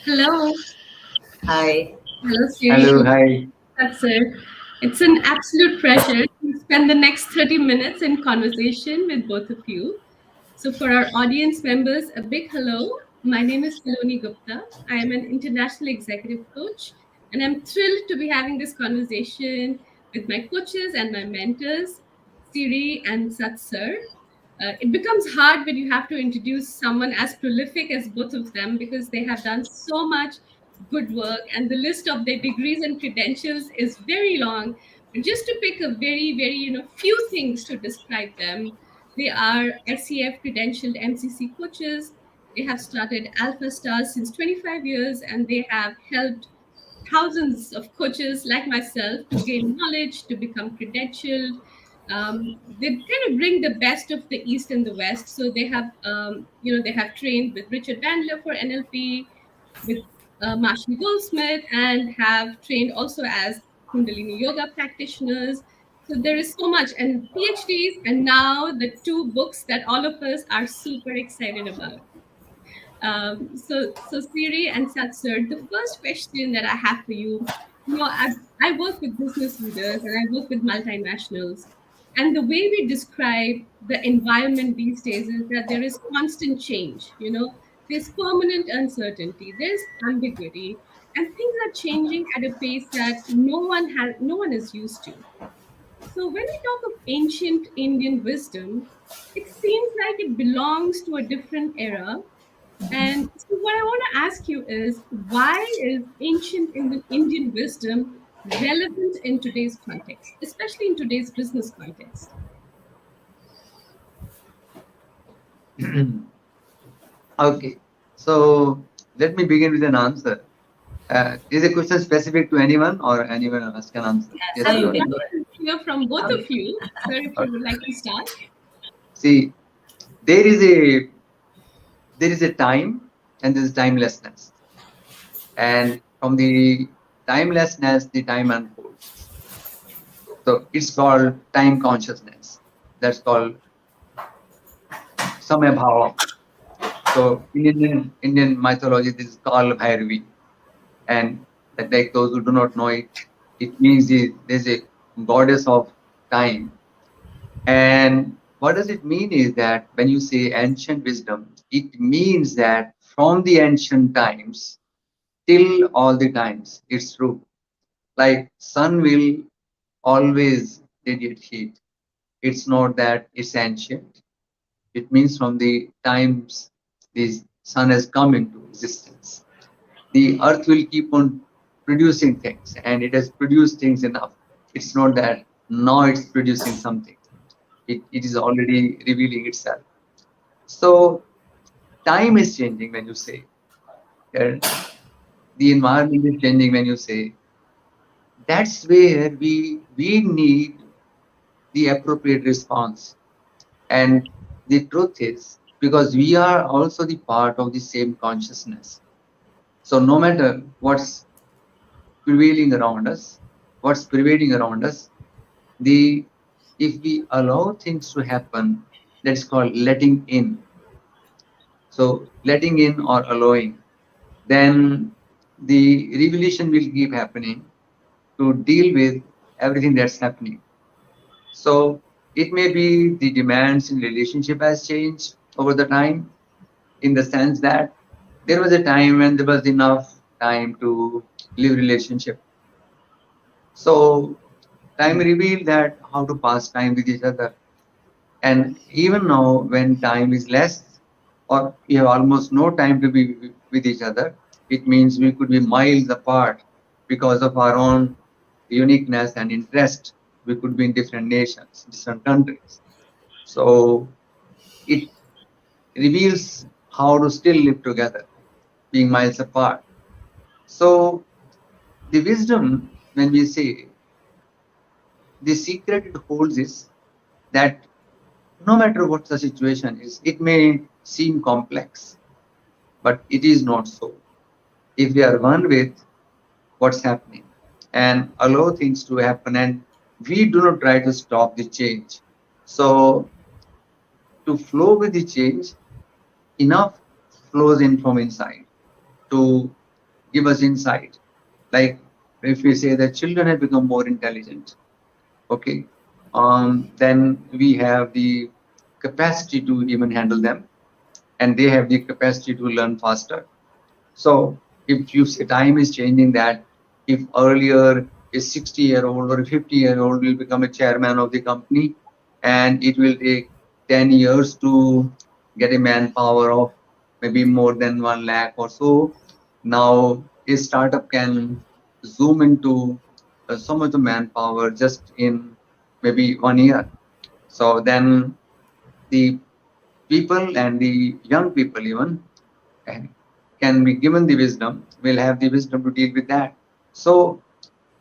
Hello. Hi. Hello, Siri Hello, Khalsa hi. Sat Khalsa. It's an absolute pleasure to spend the next 30 minutes in conversation with both of you. So, for our audience members, a big hello. My name is Saloni Gupta. I am an international executive coach, and I'm thrilled to be having this conversation with my coaches and my mentors, Siri and Sat Sir. It becomes hard when you have to introduce someone as prolific as both of them because they have done so much good work and the list of their degrees and credentials is very long. But just to pick a very few things to describe them, they are SCF credentialed MCC coaches. They have started Alpha Stars since 25 years and they have helped thousands of coaches like myself to gain knowledge, to become credentialed. They kind of bring the best of the East and the West. So they have trained with Richard Bandler for NLP, with Marshall Goldsmith, and have trained also as Kundalini yoga practitioners. So there is so much, and PhDs, and now the two books that all of us are super excited about. So Siri and Satsur, the first question that I have for you, I work with business leaders and I work with multinationals, and the way we describe the environment these days is that there is constant change. There's permanent uncertainty, there's ambiguity, and things are changing at a pace that no one is used to. So when we talk of ancient Indian wisdom, it seems like it belongs to a different era, and so, what I want to ask you is why is ancient Indian wisdom relevant in today's context, especially in today's business context? Okay, so let me begin with an answer. Is the question specific to anyone or anyone else can answer? Yes, Yes I sir, or you would no? can love go ahead. to hear from both of Okay. you, sir, if you Okay. would like to start. See, there is a there is a time and there is timelessness, and from the timelessness, the time unfolds. So it's called time consciousness. That's called samabhava. So in Indian mythology, this is called Bhairavi. And that, like those who do not know it, it means there's a goddess of time. And what does it mean is that when you say ancient wisdom, it means that from the ancient times till all the times, it's true. Like sun will always radiate heat. It's not that it's ancient. It means from the times the sun has come into existence, the earth will keep on producing things, and it has produced things enough. It's not that now it's producing something. It is already revealing itself. So time is changing when you say, uh, the environment is changing when you say, that's where we need the appropriate response. And the truth is, because we are also the part of the same consciousness. So no matter prevailing around us, what's prevailing around us, the if we allow things to happen, that's called letting in. So letting in or allowing, then the revelation will keep happening to deal with everything that's happening. So it may be the demands in relationship has changed over the time, in the sense that there was a time when there was enough time to live relationship. So time revealed that how to pass time with each other. And even now, when time is less, or we have almost no time to be with each other, it means we could be miles apart because of our own uniqueness and interest. We could be in different nations, different countries. So it reveals how to still live together, being miles apart. So the wisdom, when we say the secret it holds is that no matter what the situation is, it may seem complex, but it is not so. If we are one with what's happening and allow things to happen, and we do not try to stop the change. So to flow with the change, enough flows in from inside to give us insight. Like if we say that children have become more intelligent, okay, then we have the capacity to even handle them, and they have the capacity to learn faster. So if you say time is changing that, if earlier a 60-year-old or a 50-year-old will become a chairman of the company, and it will take 10 years to get a manpower of maybe more than 1 lakh or so, now a startup can zoom into so much of manpower just in maybe 1 year. So then the people and the young people even and can be given the wisdom, will have the wisdom to deal with that. So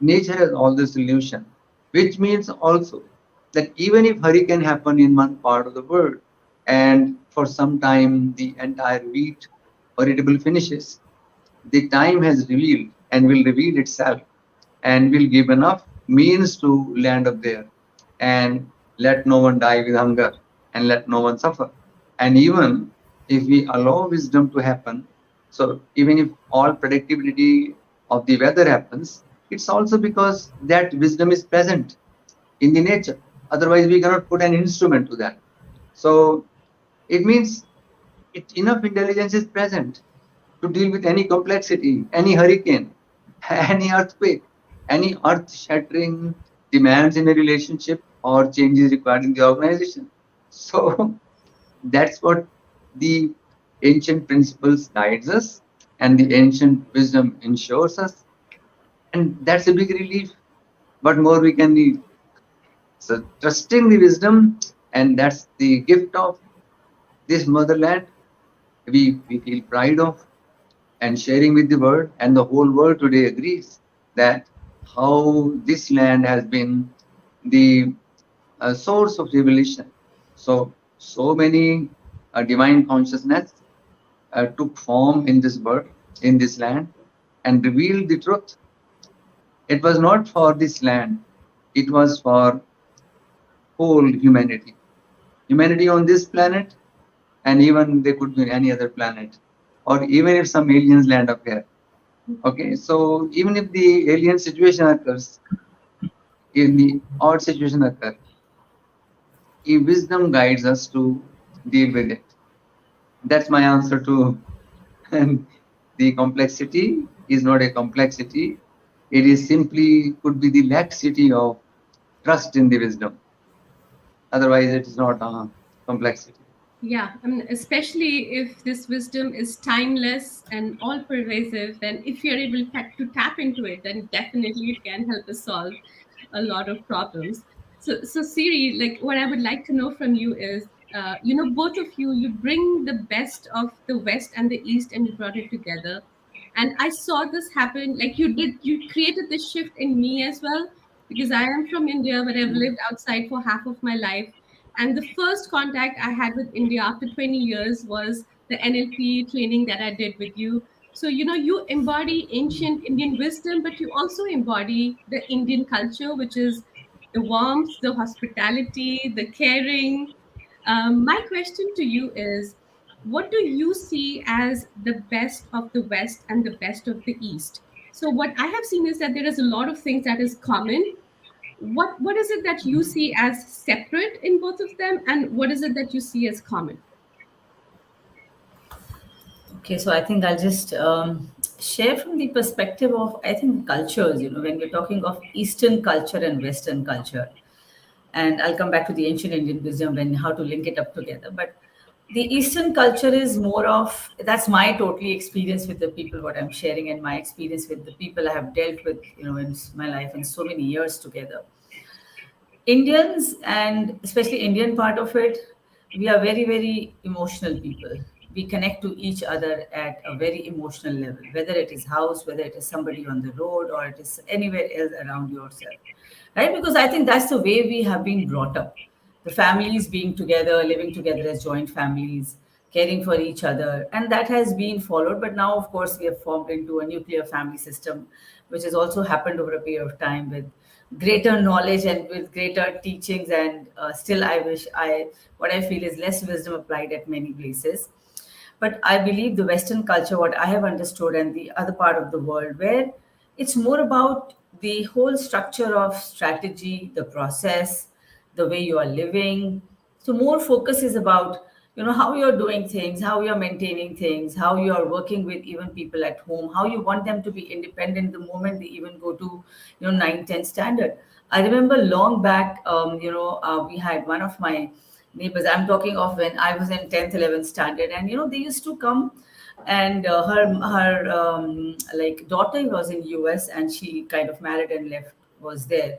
nature has all the solution, which means also that even if hurricane happen in one part of the world, and for some time the entire wheat or edible finishes, the time has revealed and will reveal itself and will give enough means to land up there and let no one die with hunger and let no one suffer. And even if we allow wisdom to happen, so even if all predictability of the weather happens, it's also because that wisdom is present in the nature. Otherwise, we cannot put an instrument to that. So it means enough intelligence is present to deal with any complexity, any hurricane, any earthquake, any earth shattering demands in a relationship or changes required in the organization. So that's what the ancient principles guides us and the ancient wisdom ensures us. And that's a big relief. What more we can need? So trusting the wisdom, and that's the gift of this motherland we feel pride of and sharing with the world, and the whole world today agrees that how this land has been the source of revelation. So, so many divine consciousness took form in this birth, in this land, and revealed the truth. It was not for this land; it was for whole humanity. Humanity on this planet, and even there could be any other planet, or even if some aliens land up here. Okay, so even if the alien situation occurs, in the odd situation occur, if wisdom guides us to deal with it. That's my answer to and the complexity is not a complexity. It is simply could be the laxity of trust in the wisdom. Otherwise, it is not a complexity. Yeah, I mean, especially if this wisdom is timeless and all pervasive, then if you're able to tap into it, then definitely it can help us solve a lot of problems. So Siri, like what I would like to know from you is, both of you, you bring the best of the West and the East and you brought it together. And I saw this happen, like you created this shift in me as well, because I am from India, but I've lived outside for half of my life. And the first contact I had with India after 20 years was the NLP training that I did with you. So, you embody ancient Indian wisdom, but you also embody the Indian culture, which is the warmth, the hospitality, the caring. My question to you is, what do you see as the best of the West and the best of the East? So, what I have seen is that there is a lot of things that is common. What is it that you see as separate in both of them, and what is it that you see as common? Okay, so I think I'll just share from the perspective of, I think, cultures, when we're talking of Eastern culture and Western culture. And I'll come back to the ancient Indian wisdom and how to link it up together. But the Eastern culture is more of, that's my totally experience with the people, what I'm sharing, and my experience with the people I have dealt with, in my life and so many years together. Indians, and especially Indian part of it, we are very, very emotional people. We connect to each other at a very emotional level, whether it is house, whether it is somebody on the road, or it is anywhere else around yourself. Right? Because I think that's the way we have been brought up. The families being together, living together as joint families, caring for each other. And that has been followed. But now, of course, we have formed into a nuclear family system, which has also happened over a period of time with greater knowledge and with greater teachings. And still, what I feel is less wisdom applied at many places. But I believe the Western culture, what I have understood, and the other part of the world, where it's more about the whole structure of strategy, the process, the way you are living. So more focus is about, how you're doing things, how you're maintaining things, how you are working with even people at home, how you want them to be independent the moment they even go to, 9, 10 standard. I remember long back, we had one of my neighbors. I'm talking of when I was in 10th, 11th standard, and they used to come, and her like daughter was in US, and she kind of married and left, was there.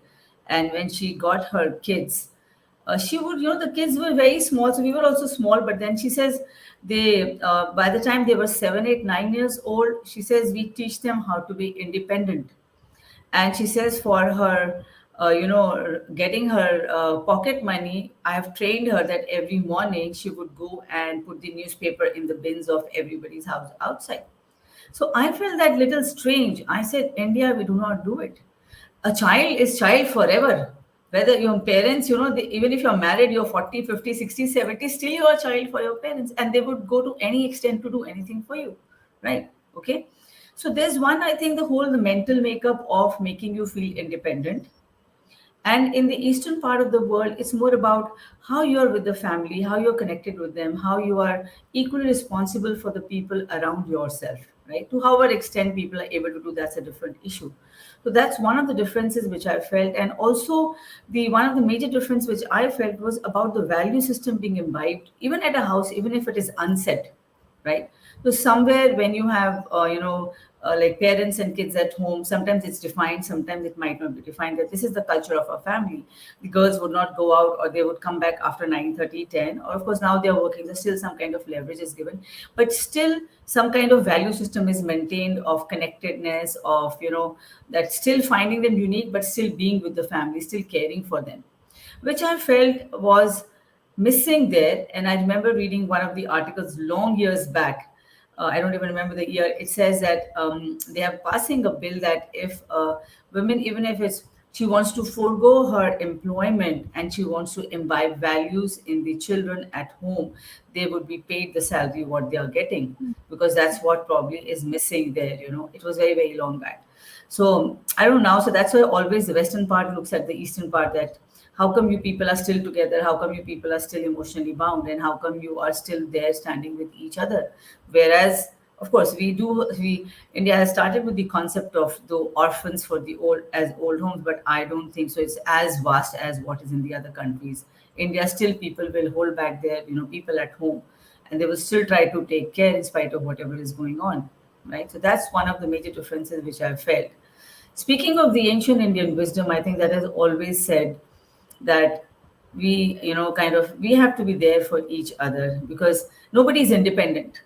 And when she got her kids, she would, the kids were very small, so we were also small. But then she says they, by the time they were 7, 8, 9 years old, she says we teach them how to be independent. And she says for her, getting her pocket money, I have trained her that every morning she would go and put the newspaper in the bins of everybody's house outside. So I felt that little strange. I said, India, we do not do it. A child is child forever. Whether your parents, even if you're married, you're 40, 50, 60, 70, still you're a child for your parents. And they would go to any extent to do anything for you. Right? Okay. So there's one, I think, the mental makeup of making you feel independent. And in the eastern part of the world, it's more about how you're with the family, how you're connected with them, how you are equally responsible for the people around yourself, right? To however extent people are able to do, that's a different issue. So that's one of the differences which I felt. And also the one of the major difference which I felt was about the value system being imbibed, even at a house, even if it is unsaid, right? So somewhere when you have, like parents and kids at home, sometimes it's defined, sometimes it might not be defined, that this is the culture of our family. The girls would not go out, or they would come back after 9:30, 10. Or of course now they're working, there's still some kind of leverage is given, but still some kind of value system is maintained of connectedness, of, that still finding them unique, but still being with the family, still caring for them, which I felt was missing there. And I remember reading one of the articles long years back. I don't even remember the year. It says that they are passing a bill that if women, even if it's she wants to forego her employment and she wants to imbibe values in the children at home, they would be paid the salary what they are getting, because that's what probably is missing there. It was very, very long back. So I don't know. So that's why always the Western part looks at the Eastern part, that how come you people are still together? How come you people are still emotionally bound? And how come you are still there standing with each other? Whereas, of course, India has started with the concept of the orphans for the old homes, but I don't think so. It's as vast as what is in the other countries. India still people will hold back their, people at home, and they will still try to take care in spite of whatever is going on, right? So that's one of the major differences which I've felt. Speaking of the ancient Indian wisdom, I think that has always said that we have to be there for each other, because nobody is independent.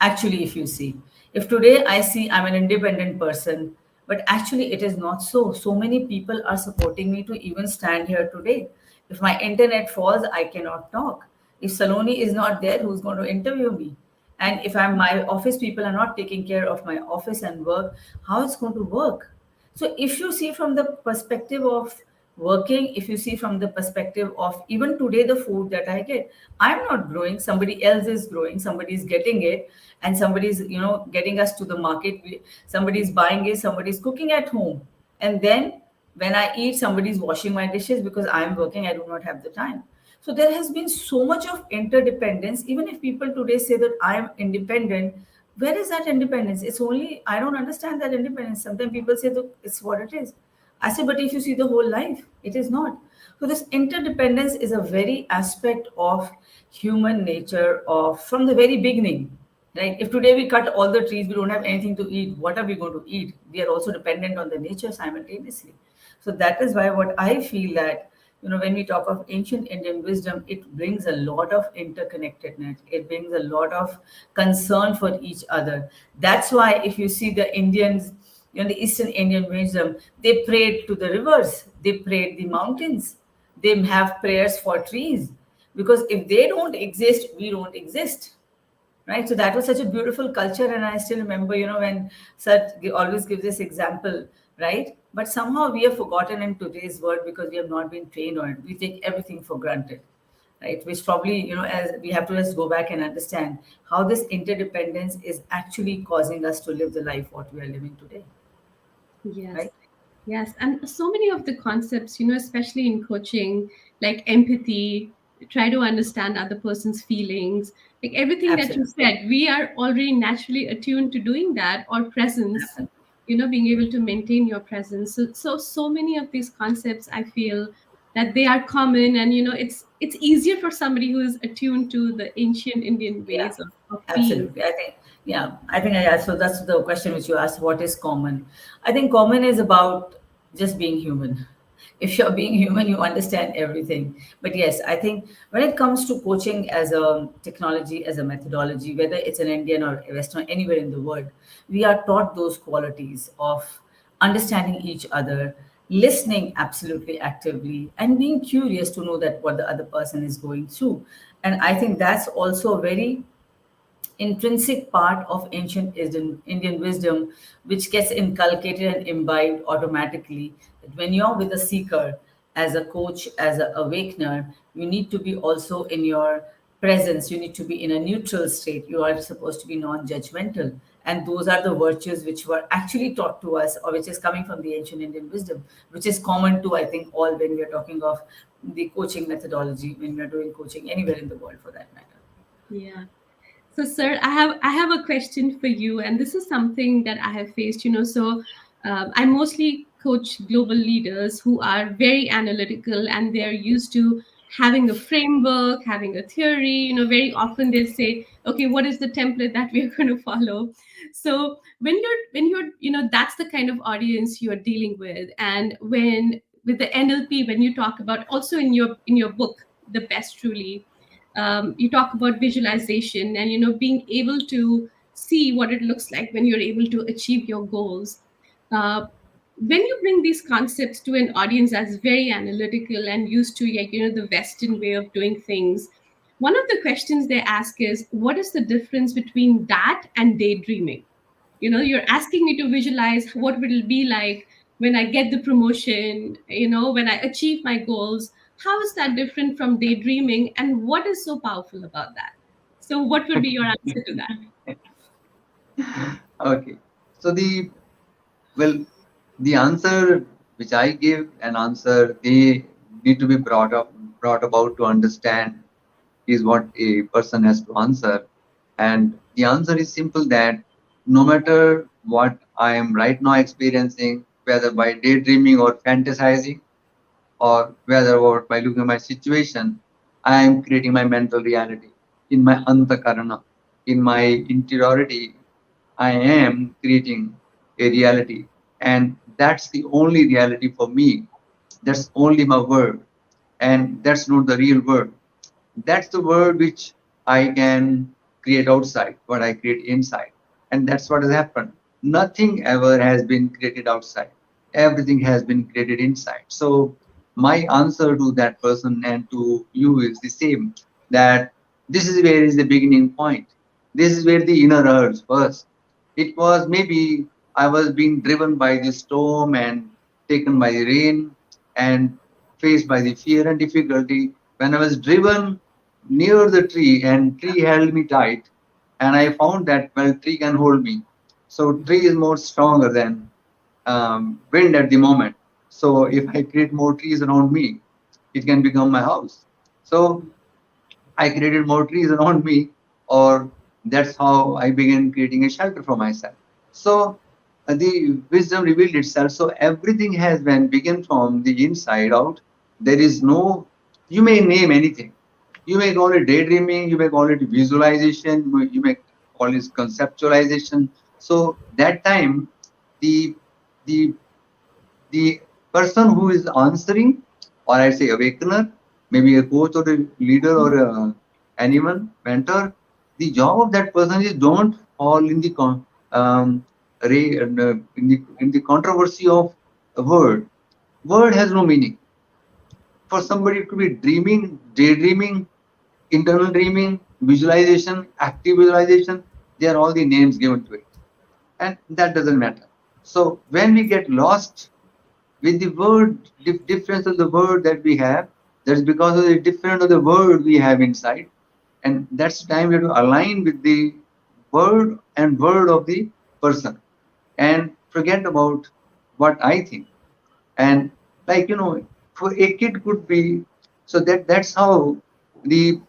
Actually, if you see, if today I see I'm an independent person, but actually it is not so. So many people are supporting me to even stand here today. If my internet falls, I cannot talk. If Saloni is not there, who's going to interview me? And if my office people are not taking care of my office and work, how it's going to work? So if you see from the perspective of working, if you see from the perspective of even today, the food that I get, I'm not growing, somebody else is growing, somebody is getting it, and somebody's, getting us to the market. Somebody's buying it, somebody's cooking at home. And then when I eat, somebody's washing my dishes because I'm working, I do not have the time. So there has been so much of interdependence. Even if people today say that I am independent, where is that independence? It's only, I don't understand that independence. Sometimes people say that it's what it is. I say, but if you see the whole life, it is not. So this interdependence is a very aspect of human nature of from the very beginning. Right? If today we cut all the trees, we don't have anything to eat. What are we going to eat? We are also dependent on the nature simultaneously. So that is why what I feel that when we talk of ancient Indian wisdom, it brings a lot of interconnectedness. It brings a lot of concern for each other. That's why if you see the Indians, the Eastern Indian wisdom, they prayed to the rivers, they prayed the mountains, they have prayers for trees. Because if they don't exist, we don't exist. Right? So that was such a beautiful culture. And I still remember, when Sat always gives this example, right? But somehow we have forgotten in today's world because we have not been trained on it. We take everything for granted. right? Which probably, as we have to just go back and understand how this interdependence is actually causing us to live the life what we are living today, Yes. right? Yes. And so many of the concepts, especially in coaching, like empathy, try to understand other person's feelings, like everything that you Absolutely. said, we are already naturally attuned to doing that, or presence, Absolutely. being able to maintain your presence. So many of these concepts, I feel that they are common, and, it's easier for somebody who is attuned to the ancient Indian Yeah, ways of being. absolutely. I think, yeah, I think so that's the question which you asked, what is common? I think common is about just being human. If you're being human, you understand everything. But yes, I think when it comes to coaching as a technology, as a methodology, whether it's in Indian or Western, anywhere in the world, we are taught those qualities of understanding each other, listening absolutely actively, and being curious to know that what the other person is going through. And I think that's also a very intrinsic part of ancient Indian wisdom, which gets inculcated and imbibed automatically. That when you're with a seeker, as a coach, as an awakener, you need to be also in your presence, you need to be in a neutral state, you are supposed to be non judgmental. And those are the virtues which were actually taught to us, or which is coming from the ancient Indian wisdom, which is common to, I think, all when we are talking of the coaching methodology, when we are doing coaching anywhere in the world for that matter. Yeah. So, sir, I have a question for you, and this is something that I have faced. I mostly coach global leaders who are very analytical, and they're used to having a framework, having a theory. Very often they'll say, "Okay, what is the template that we are going to follow?" So when you're that's the kind of audience you are dealing with, and when with the NLP, when you talk about, also in your book, The Best Truly, you talk about visualization, and being able to see what it looks like when you're able to achieve your goals. uh, when you bring these concepts to an audience that's very analytical and used to, like, the Western way of doing things, one of the questions they ask is, what is the difference between that and daydreaming? You're asking me to visualize what will it be like when I get the promotion, when I achieve my goals. How is that different from daydreaming, and what is so powerful about that? So what will be your answer to that? Okay. So well, the answer which I give, an answer they need to be brought about to understand is what a person has to answer. And the answer is simple, that no matter what I am right now experiencing, whether by daydreaming or fantasizing, or whether or by looking at my situation, I am creating my mental reality in my antakarana, in my interiority. I am creating a reality, and that's the only reality for me. That's only my word, and that's not the real word. That's the word which I can create outside, what I create inside. And that's what has happened. Nothing ever has been created outside. Everything has been created inside. So my answer to that person and to you is the same, that this is where is the beginning point. This is where the inner urge first. It was maybe I was being driven by the storm and taken by the rain and faced by the fear and difficulty. When I was driven near the tree, and tree held me tight, and I found that, well, tree can hold me. So tree is more stronger than wind at the moment. So if I create more trees around me, it can become my house. So I created more trees around me, or that's how I began creating a shelter for myself. So the wisdom revealed itself. So everything has been begun from the inside out. There is no, you may name anything. You may call it daydreaming, you may call it visualization, you may call it conceptualization. So that time, the the the person who is answering, or I say awakener, maybe a coach or a leader or anyone, mentor, the job of that person is don't fall in the in the controversy of a word. Word has no meaning. For somebody, it could be dreaming, daydreaming, internal dreaming, visualization, active visualization. They are all the names given to it, and that doesn't matter. So when we get lost with the word, difference of the word that we have, That's because of the different of the word we have inside. And that's the time we have to align with the word of the person and forget about what I think. And like, for a kid could be, so that's how the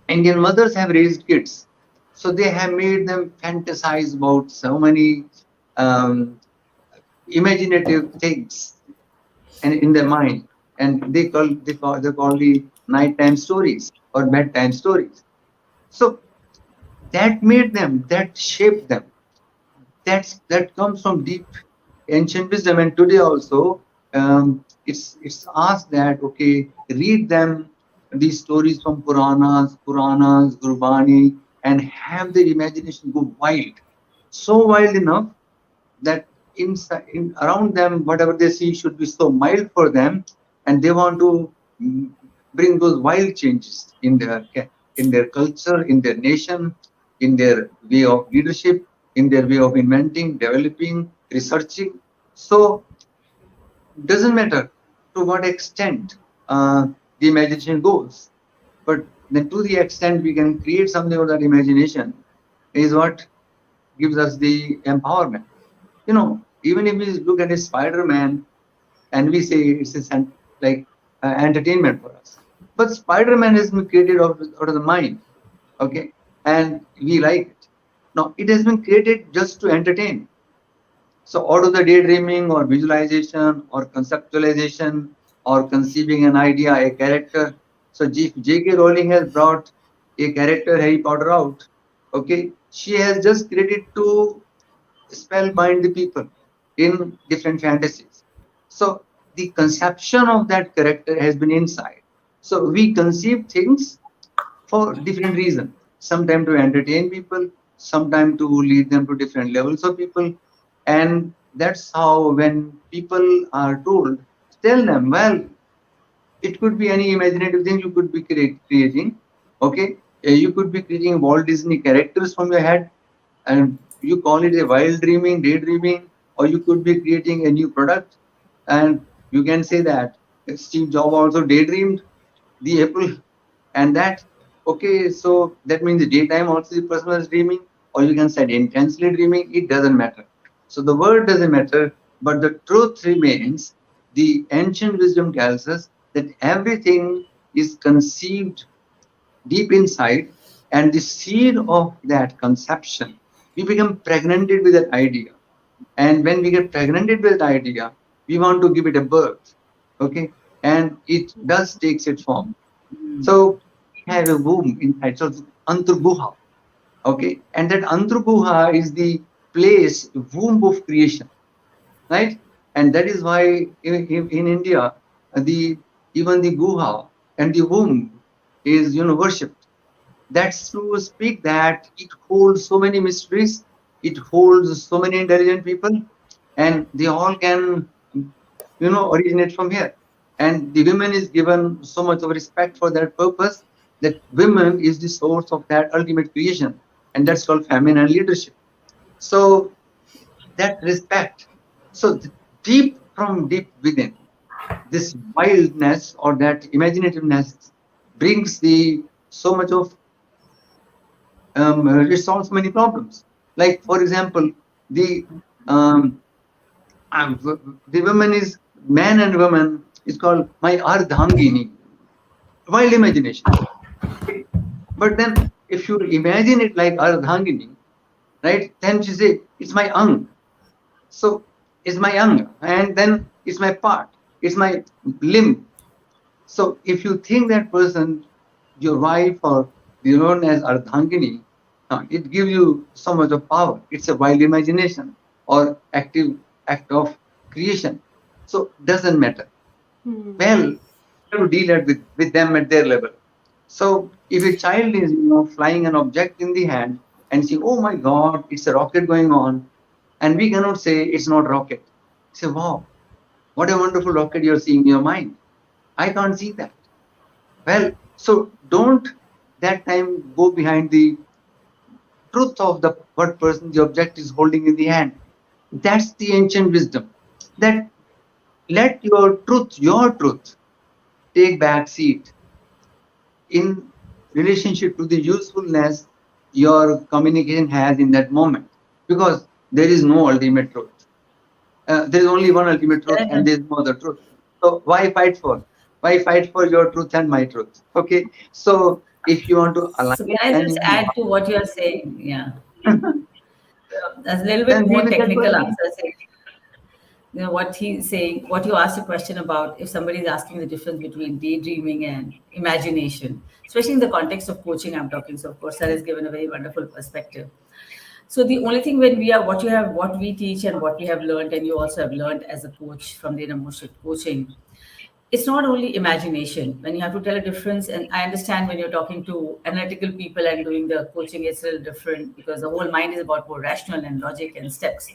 Indian mothers have raised kids. So they have made them fantasize about so many um, imaginative things and in their mind, and they call the nighttime stories or bedtime stories. So that made them, that shaped them. That comes from deep ancient wisdom. And today also, it's asked that, okay, read them these stories from Puranas, Gurbani, and have their imagination go wild, so wild enough that in around them, whatever they see should be so mild for them, and they want to mm, bring those wild changes in their culture, in their nation, in their way of leadership, in their way of inventing, developing, researching. So doesn't matter to what extent the imagination goes, but then to the extent we can create something of that imagination is what gives us the empowerment. Even if we look at a Spider-Man and we say it's like entertainment for us, but Spider-Man has been created out of the mind, okay, and we like it. Now it has been created just to entertain. So out of the daydreaming or visualization or conceptualization or conceiving an idea, a character. So J.K. Rowling has brought a character Harry Potter out. Okay, she has just created to spellbind the people in different fantasies. So the conception of that character has been inside. So we conceive things for different reasons. Sometimes to entertain people, sometimes to lead them to different levels of people. And that's how when people are told, tell them, well, it could be any imaginative thing you could be creating. Okay. You could be creating Walt Disney characters from your head and you call it a wild dreaming, daydreaming, or you could be creating a new product. And you can say that Steve Jobs also daydreamed the Apple, and that, okay, so that means the daytime also the person was dreaming, or you can say intensely dreaming, it doesn't matter. So the word doesn't matter, but the truth remains. The ancient wisdom tells us that everything is conceived deep inside, and the seed of that conception, we become pregnanted with that idea. And when we get pregnanted with that idea, we want to give it a birth. Okay. And it does takes its form. So we have a womb inside. So Antarguha. Okay. And that Antarguha is the place, womb of creation. Right. And that is why in India, the even the Guha and the womb is worshipped. That's to speak that it holds so many mysteries, it holds so many intelligent people, and they all can originate from here. And the women is given so much of respect for that purpose, that women is the source of that ultimate creation, and that's called feminine leadership. So that respect, so deep from deep within, this wildness or that imaginativeness brings the so much of it solves many problems. Like for example, the um, the woman is man and woman is called my ardhangini, wild imagination. Okay? But then if you imagine it like ardhangini, right? Then she say it's my ang. So it's my ang, and then it's my part, it's my limb. So if you think that person, your wife or known as Ardhangini, it gives you so much of power. It's a wild imagination or active act of creation. So doesn't matter. Hmm. Well, you have to deal with them at their level. So if a child is flying an object in the hand and saying, "Oh my God, it's a rocket going on," and we cannot say it's not rocket. Say, "Wow, what a wonderful rocket you're seeing in your mind." I can't see that. Well, so don't that time go behind the truth of the what person the object is holding in the hand. That's the ancient wisdom. That let your truth, take back seat in relationship to the usefulness your communication has in that moment, because there is no ultimate truth. There is only one ultimate truth, and there is no other truth. So why fight for? Why fight for your truth and my truth? Okay. So if you want to align, So can I then just add to what you're saying? Yeah. That's a little bit then we more will get technical question. answer. Say, what he's saying, what you asked a question about, if somebody is asking the difference between daydreaming and imagination, especially in the context of coaching, I'm talking. So, of course, that has given a very wonderful perspective. So, the only thing when we are, what we teach and what we have learned, and you also have learned as a coach from the inner motion coaching, it's not only imagination. When you have to tell a difference, and I understand when you're talking to analytical people and doing the coaching, it's a little different because the whole mind is about more rational and logic and steps.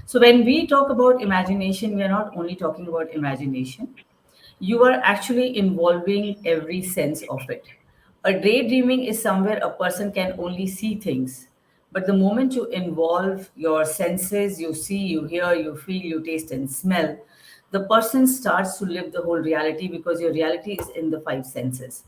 So when we talk about imagination, we are not only talking about imagination, you are actually involving every sense of it. A daydreaming is somewhere a person can only see things. But the moment you involve your senses, you see, you hear, you feel, you taste, and smell, the person starts to live the whole reality because your reality is in the five senses.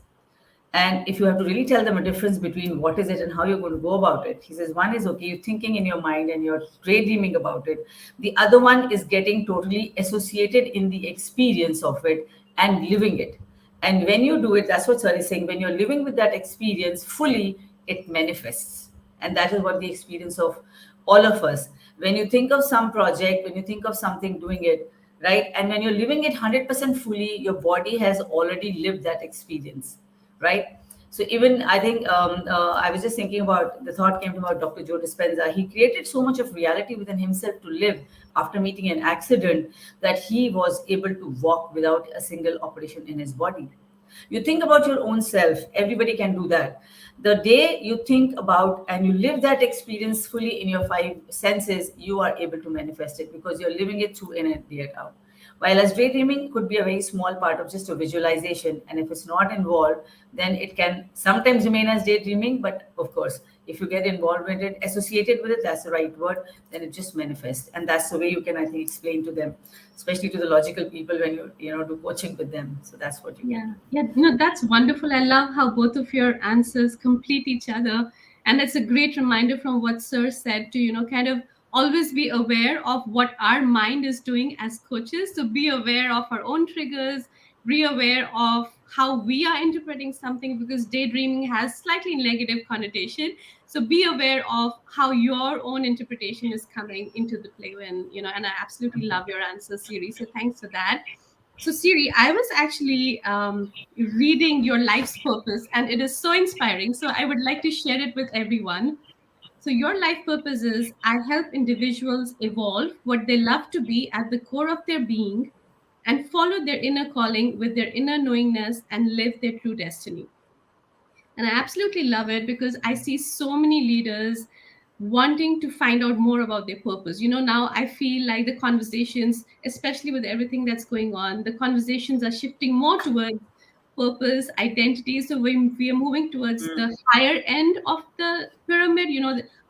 And if you have to really tell them a difference between what is it and how you're going to go about it, he says one is okay, you're thinking in your mind and you're daydreaming about it. The other one is getting totally associated in the experience of it and living it. And when you do it, that's what Sir is saying, when you're living with that experience fully, it manifests. And that is what the experience of all of us. When you think of some project, when you think of something doing it, right? And when you're living it 100% fully, your body has already lived that experience, right? So even I think I was just thinking about the thought came to about Dr. Joe Dispenza. He created so much of reality within himself to live after meeting an accident that he was able to walk without a single operation in his body. You think about your own self, everybody can do that. The day you think about and you live that experience fully in your five senses, you are able to manifest it because you're living it through in and yet out. While as daydreaming could be a very small part of just a visualization, and if it's not involved, then it can sometimes remain as daydreaming. But of course, if you get involved with it, associated with it, that's the right word, then it just manifests. And that's the way you can, I think, explain to them, especially to the logical people when you do coaching with them. So that's what you can Yeah, do. yeah, no, that's wonderful. I love how both of your answers complete each other. And it's a great reminder from what Sir said to, kind of always be aware of what our mind is doing as coaches. So be aware of our own triggers, be aware of how we are interpreting something because daydreaming has slightly negative connotation. So be aware of how your own interpretation is coming into the play and I absolutely love your answer, Siri. So thanks for that. So, Siri, I was actually reading your life's purpose, and it is so inspiring. So, I would like to share it with everyone. So, your life purpose is I help individuals evolve what they love to be at the core of their being and follow their inner calling with their inner knowingness and live their true destiny. And I absolutely love it because I see so many leaders wanting to find out more about their purpose. Now I feel like the conversations, especially with everything that's going on, the conversations are shifting more towards purpose, identity. So we are moving towards the higher end of the pyramid.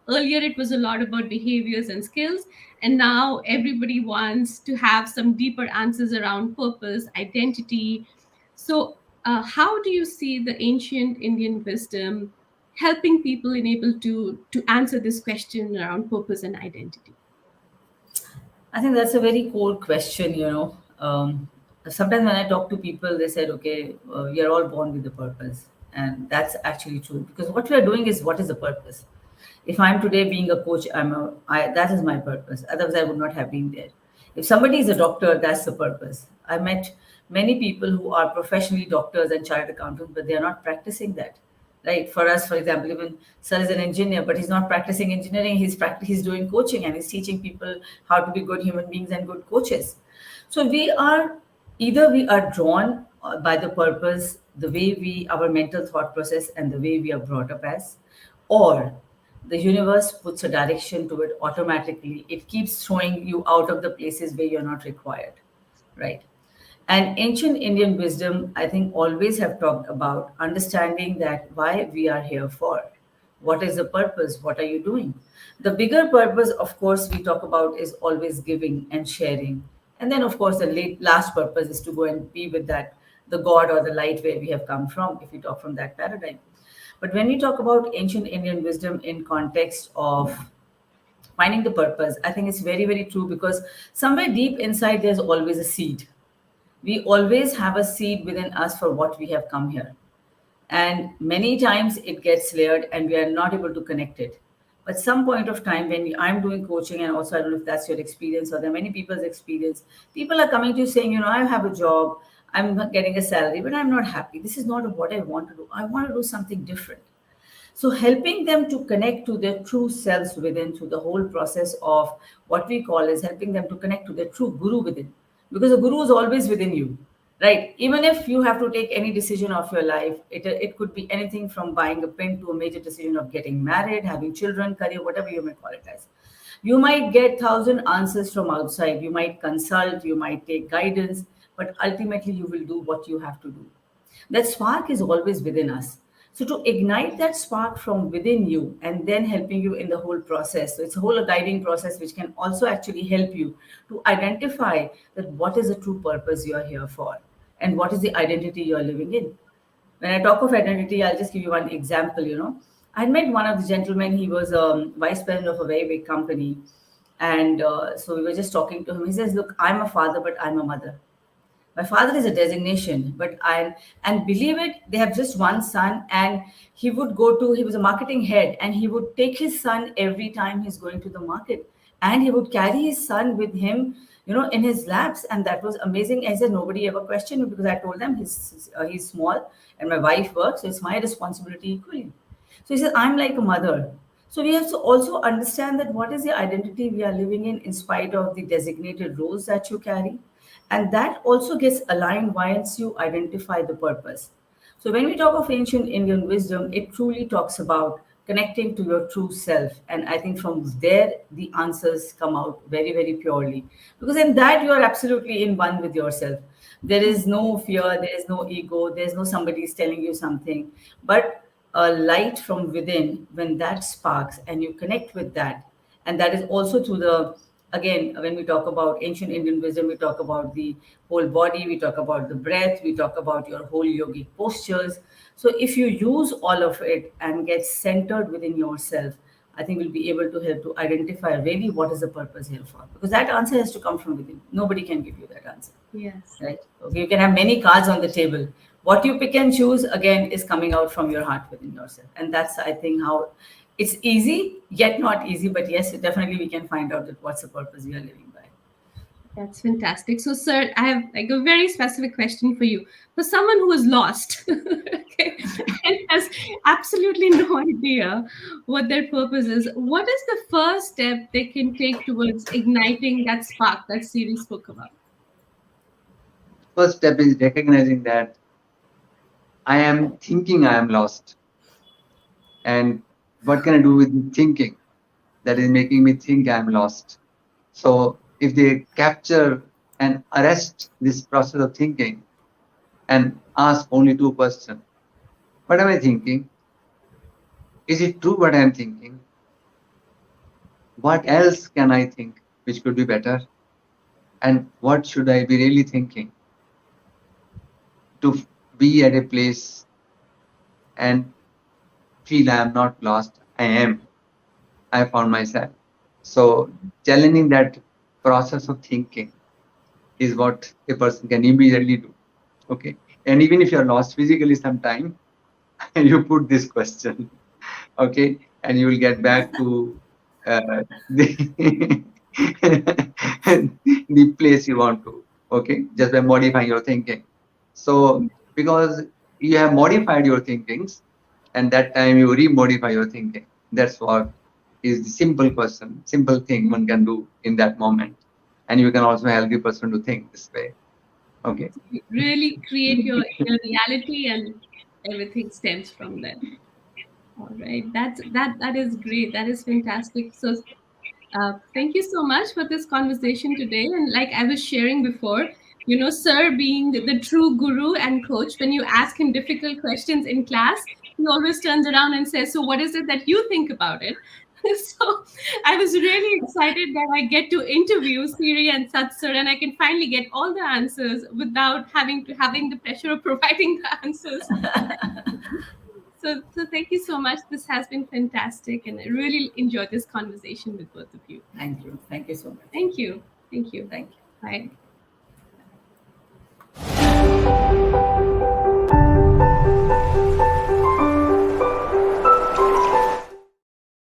Earlier it was a lot about behaviors and skills, and now everybody wants to have some deeper answers around purpose, identity. So how do you see the ancient Indian wisdom helping people in able to answer this question around purpose and identity? I think that's a very core question. Sometimes when I talk to people, they said, okay, you're all born with a purpose. And that's actually true because what we are doing is what is the purpose? If I'm today being a coach, that is my purpose. Otherwise, I would not have been there. If somebody is a doctor, that's the purpose. I met many people who are professionally doctors and chartered accountants, but they are not practicing that. Right. For us, for example, even Sir is an engineer, but he's not practicing engineering. He's doing coaching and he's teaching people how to be good human beings and good coaches. So we are drawn by the purpose, the way our mental thought process and the way we are brought up as, or the universe puts a direction to it automatically. It keeps throwing you out of the places where you're not required, right? And ancient Indian wisdom, I think, always have talked about understanding that why we are here for. What is the purpose? What are you doing? The bigger purpose, of course, we talk about is always giving and sharing. And then, of course, the last purpose is to go and be with that the God or the light where we have come from, if we talk from that paradigm. But when we talk about ancient Indian wisdom in context of finding the purpose, I think it's very, very true, because somewhere deep inside there's always a seed. We always have a seed within us for what we have come here, and many times it gets layered and we are not able to connect it. But some point of time when I'm doing coaching, and also I don't know if that's your experience or there are many people's experience, people are coming to you saying, I have a job, I'm getting a salary, but I'm not happy, this is not what I want to do, I want to do something different. So helping them to connect to their true selves within, through the whole process of what we call is helping them to connect to their true guru within, because the guru is always within you, right? Even if you have to take any decision of your life, it could be anything from buying a pen to a major decision of getting married, having children, career, whatever you may call it as. You might get thousand answers from outside, you might consult, you might take guidance, but ultimately you will do what you have to do. That spark is always within us. So to ignite that spark from within you and then helping you in the whole process. So it's a whole guiding process which can also actually help you to identify that what is the true purpose you are here for and what is the identity you are living in. When I talk of identity, I'll just give you one example. I met one of the gentlemen. He was vice president of a very big company. And so we were just talking to him. He says, look, I'm a father, but I'm a mother. My father is a designation, but I and believe it, they have just one son, and he was a marketing head, and he would take his son every time he's going to the market, and he would carry his son with him, in his laps, and that was amazing. I said nobody ever questioned me because I told them he's small, and my wife works, so it's my responsibility equally. So he said, I'm like a mother. So we have to also understand that what is the identity we are living in spite of the designated roles that you carry. And that also gets aligned once you identify the purpose. So when we talk of ancient Indian wisdom, it truly talks about connecting to your true self. And I think from there, the answers come out very, very purely. Because in that, you are absolutely in one with yourself. There is no fear, there is no ego, there's no somebody is telling you something. But a light from within, when that sparks and you connect with that, and that is also through the, again, when we talk about ancient Indian wisdom, we talk about the whole body, we talk about the breath, we talk about your whole yogic postures. So if you use all of it and get centered within yourself, I think we'll be able to help to identify really what is the purpose here for, because that answer has to come from within. Nobody can give you that answer. Yes. Right? Okay, you can have many cards on the table. What you pick and choose, again, is coming out from your heart within yourself. And that's, I think, how it's easy, yet not easy. But yes, definitely we can find out that what's the purpose we are living by. That's fantastic. So, sir, I have like a very specific question for you. For someone who is lost, okay, and has absolutely no idea what their purpose is, what is the first step they can take towards igniting that spark that Siri spoke about? First step is recognizing that I am thinking I am lost. And what can I do with the thinking that is making me think I am lost? So if they capture and arrest this process of thinking and ask only two questions. What am I thinking? Is it true what I am thinking? What else can I think which could be better? And what should I be really thinking to be at a place and feel I am not lost? I am. I found myself. So challenging that process of thinking is what a person can immediately do. Okay. And even if you're lost physically sometime, you put this question. Okay. And you will get back to the, the place you want to. Okay. Just by modifying your thinking. So because you have modified your thinkings, and that time you remodify your thinking. That's what is the simple question, simple thing one can do in that moment. And you can also help the person to think this way. Okay. You really create your inner reality, and everything stems from that. All right, that is great. That is fantastic. So, thank you so much for this conversation today. And like I was sharing before, sir being the true guru and coach, when you ask him difficult questions in class, he always turns around and says, "So, what is it that you think about it?" So I was really excited that I get to interview Siri and Satsur, and I can finally get all the answers without having the pressure of providing the answers. So thank you so much. This has been fantastic, and I really enjoyed this conversation with both of you. Thank you. Thank you so much. Thank you. Thank you. Thank you. Bye. Thank you.